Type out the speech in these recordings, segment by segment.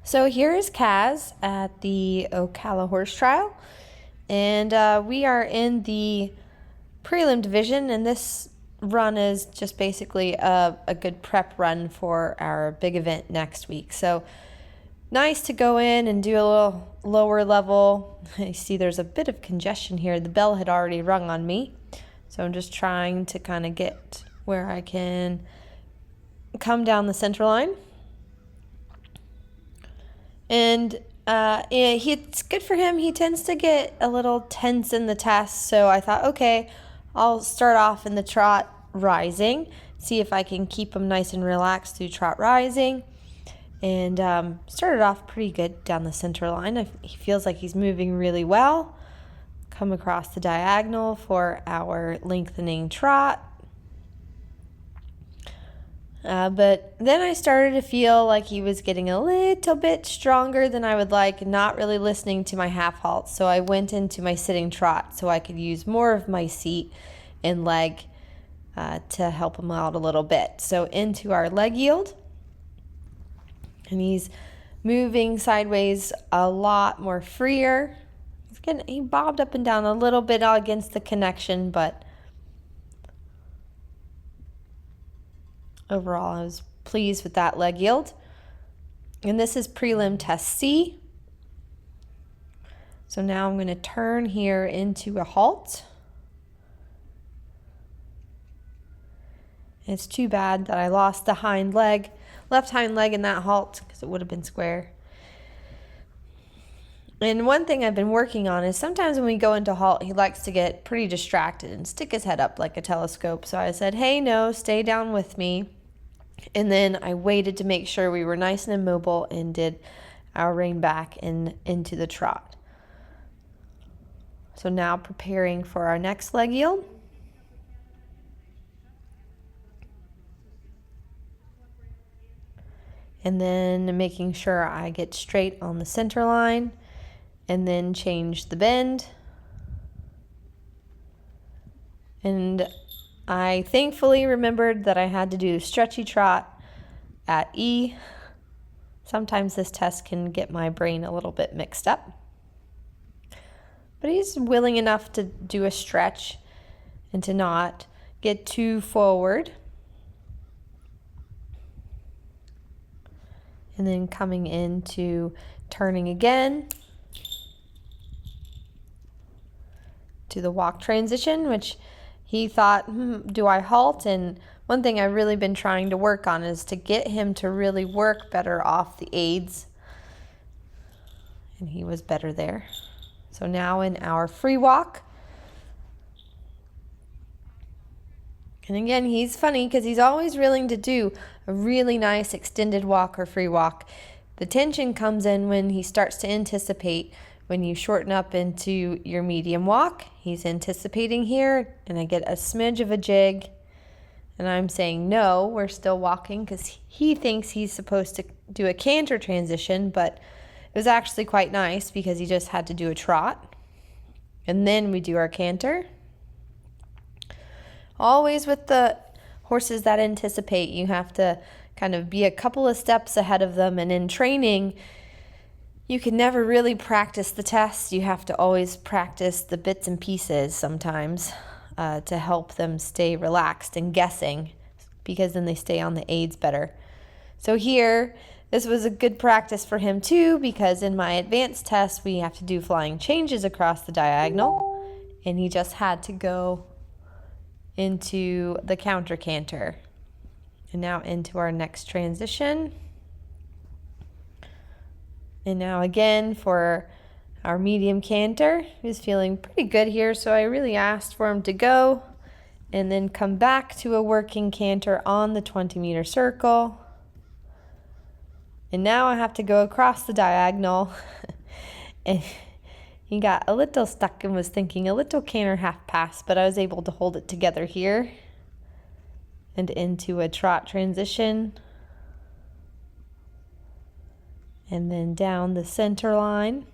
So here is Kaz at the Ocala horse trial, and we are in the prelim division, and this run is just basically a good prep run for our big event next week. So nice to go in and do a little lower level. I see there's a bit of congestion here. The bell had already rung on me, so I'm just trying to kind of get where I can come down the center line. And it's good for him. He tends to get a little tense in the test, so I thought, okay, I'll start off in the trot rising, see if I can keep him nice and relaxed through trot rising. And started off pretty good down the center line. He feels like he's moving really well. Come across the diagonal for our lengthening trot. But then I started to feel like he was getting a little bit stronger than I would like, not really listening to my half halt. So I went into my sitting trot so I could use more of my seat and leg to help him out a little bit. So into our leg yield. And he's moving sideways a lot more freer. He bobbed up and down a little bit against the connection, but overall, I was pleased with that leg yield. And this is prelim test C. So now I'm going to turn here into a halt. It's too bad that I lost the left hind leg in that halt, because it would have been square. And one thing I've been working on is sometimes when we go into halt, he likes to get pretty distracted and stick his head up like a telescope. So I said, hey, no, stay down with me. And then I waited to make sure we were nice and immobile and did our rein back into the trot. So now preparing for our next leg yield. And then making sure I get straight on the center line and then change the bend. And I thankfully remembered that I had to do stretchy trot at E. Sometimes this test can get my brain a little bit mixed up. But he's willing enough to do a stretch and to not get too forward. And then coming into turning again to the walk transition, which he thought, do I halt? And one thing I've really been trying to work on is to get him to really work better off the aids. And he was better there. So now in our free walk. And again, he's funny because he's always willing to do a really nice extended walk or free walk. The tension comes in when he starts to anticipate. When you shorten up into your medium walk, he's anticipating here, and I get a smidge of a jig, and I'm saying, no, we're still walking, because he thinks he's supposed to do a canter transition, but it was actually quite nice because he just had to do a trot, and then we do our canter. Always with the horses that anticipate, you have to kind of be a couple of steps ahead of them, and in training, you can never really practice the test. You have to always practice the bits and pieces sometimes to help them stay relaxed and guessing, because then they stay on the aids better. So here, this was a good practice for him too, because in my advanced test, we have to do flying changes across the diagonal, and he just had to go into the counter canter. And now into our next transition. And now again for our medium canter. He's feeling pretty good here, so I really asked for him to go and then come back to a working canter on the 20-meter circle. And now I have to go across the diagonal. And he got a little stuck and was thinking a little canter half pass, but I was able to hold it together here and into a trot transition. And then down the center line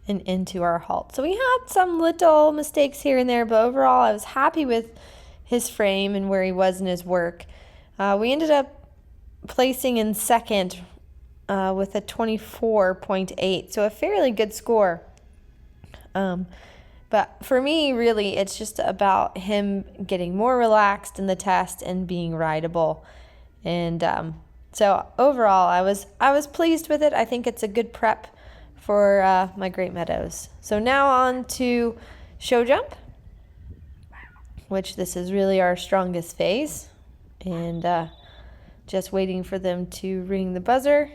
and into our halt. So we had some little mistakes here and there, but overall I was happy with his frame and where he was in his work. We ended up placing in second with a 24.8, so a fairly good score. But for me, really, it's just about him getting more relaxed in the test and being rideable. And so overall, I was pleased with it. I think it's a good prep for my Great Meadows. So now on to show jump, which this is really our strongest phase. And just waiting for them to ring the buzzer.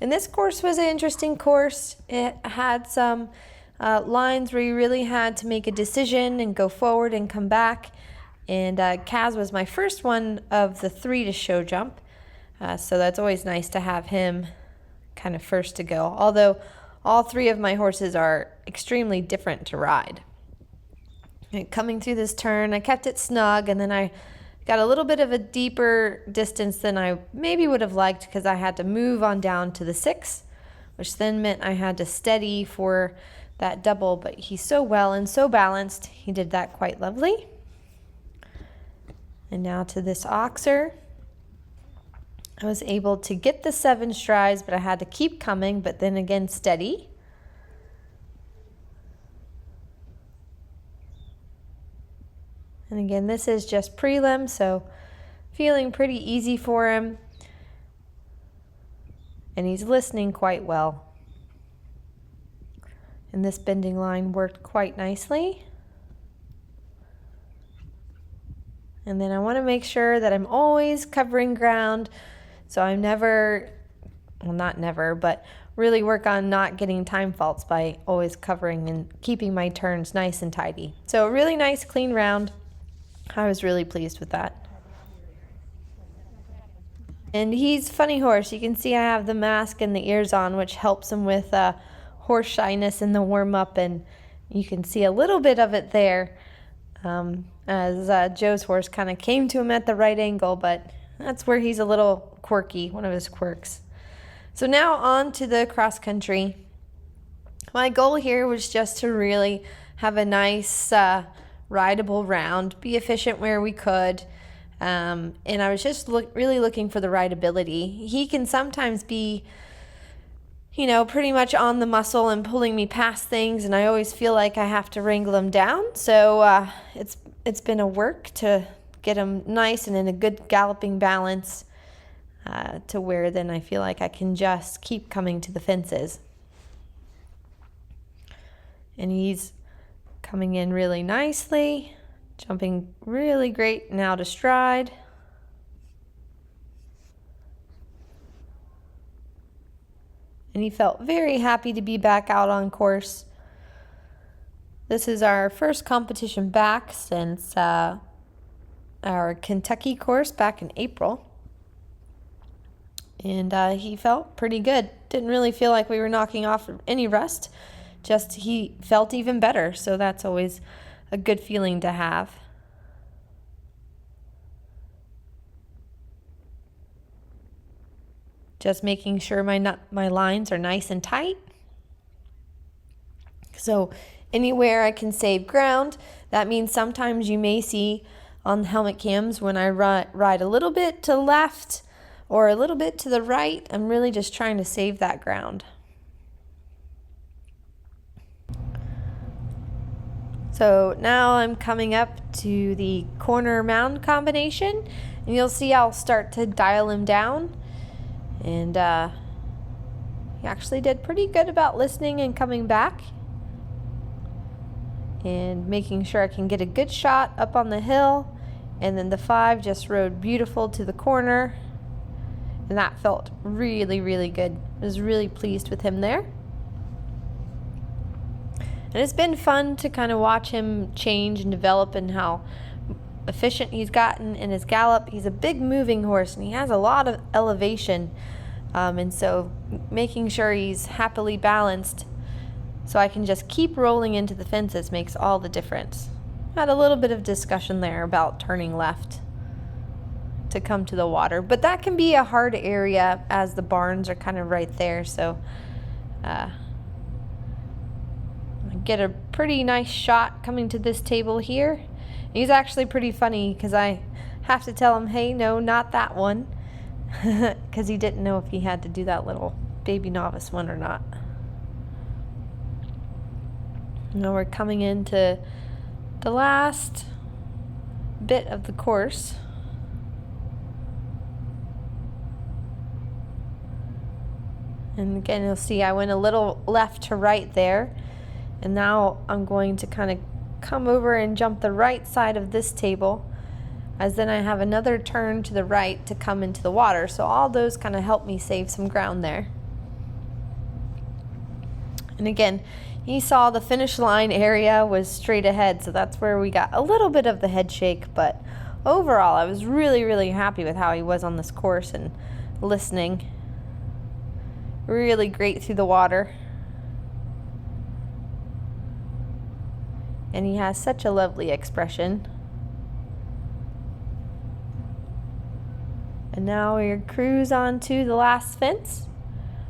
And this course was an interesting course. It had some lines where you really had to make a decision and go forward and come back. And Kaz was my first one of the 3 to show jump. So that's always nice to have him kind of first to go. Although all 3 of my horses are extremely different to ride. And coming through this turn, I kept it snug, and then I got a little bit of a deeper distance than I maybe would have liked because I had to move on down to the 6, which then meant I had to steady for that double. But he's so well and so balanced, he did that quite lovely. And now to this oxer. I was able to get the 7 strides, but I had to keep coming, but then again steady. And again, this is just prelim, so feeling pretty easy for him. And he's listening quite well. And this bending line worked quite nicely. And then I want to make sure that I'm always covering ground. So I'm never, well, not never, but really work on not getting time faults by always covering and keeping my turns nice and tidy. So a really nice clean round. I was really pleased with that. And he's a funny horse. You can see I have the mask and the ears on, which helps him with horse shyness in the warm-up, and you can see a little bit of it there as Joe's horse kind of came to him at the right angle, but that's where he's a little quirky, one of his quirks. So now on to the cross country. My goal here was just to really have a nice rideable round, be efficient where we could, and I was just really looking for the rideability. He can sometimes be, you know, pretty much on the muscle and pulling me past things, and I always feel like I have to wrangle him down. So it's been a work to get him nice and in a good galloping balance to where then I feel like I can just keep coming to the fences. And he's coming in really nicely, jumping really great now to stride. And he felt very happy to be back out on course. This is our first competition back since our Kentucky course back in April. And he felt pretty good. Didn't really feel like we were knocking off any rust. Just he felt even better, so that's always a good feeling to have. Just making sure my lines are nice and tight. So anywhere I can save ground, that means sometimes you may see on the helmet cams when I ride a little bit to the left or a little bit to the right, I'm really just trying to save that ground. So now I'm coming up to the corner mound combination, and you'll see I'll start to dial him down. And he actually did pretty good about listening and coming back and making sure I can get a good shot up on the hill. And then the 5 just rode beautiful to the corner, and that felt really, really good. I was really pleased with him there. And it's been fun to kind of watch him change and develop and how efficient he's gotten in his gallop. He's a big moving horse, and he has a lot of elevation. And so making sure he's happily balanced so I can just keep rolling into the fences makes all the difference. Had a little bit of discussion there about turning left to come to the water, but that can be a hard area as the barns are kind of right there. So get a pretty nice shot coming to this table here. He's actually pretty funny because I have to tell him, hey, no, not that one, because he didn't know if he had to do that little baby novice one or not. Now we're coming into the last bit of the course. And again, you'll see I went a little left to right there. And now I'm going to kind of come over and jump the right side of this table, as then I have another turn to the right to come into the water. So all those kind of help me save some ground there. And again, you saw the finish line area was straight ahead, so that's where we got a little bit of the head shake. But overall, I was really, really happy with how he was on this course and listening. Really great through the water. And he has such a lovely expression. And now we cruise on to the last fence.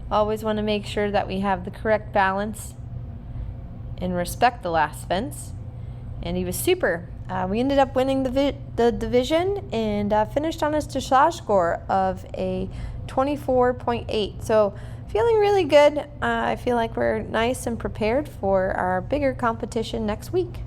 Always want to make sure that we have the correct balance and respect the last fence. And he was super. We ended up winning the division and finished on a dressage score of a 24.8. So feeling really good. I feel like we're nice and prepared for our bigger competition next week.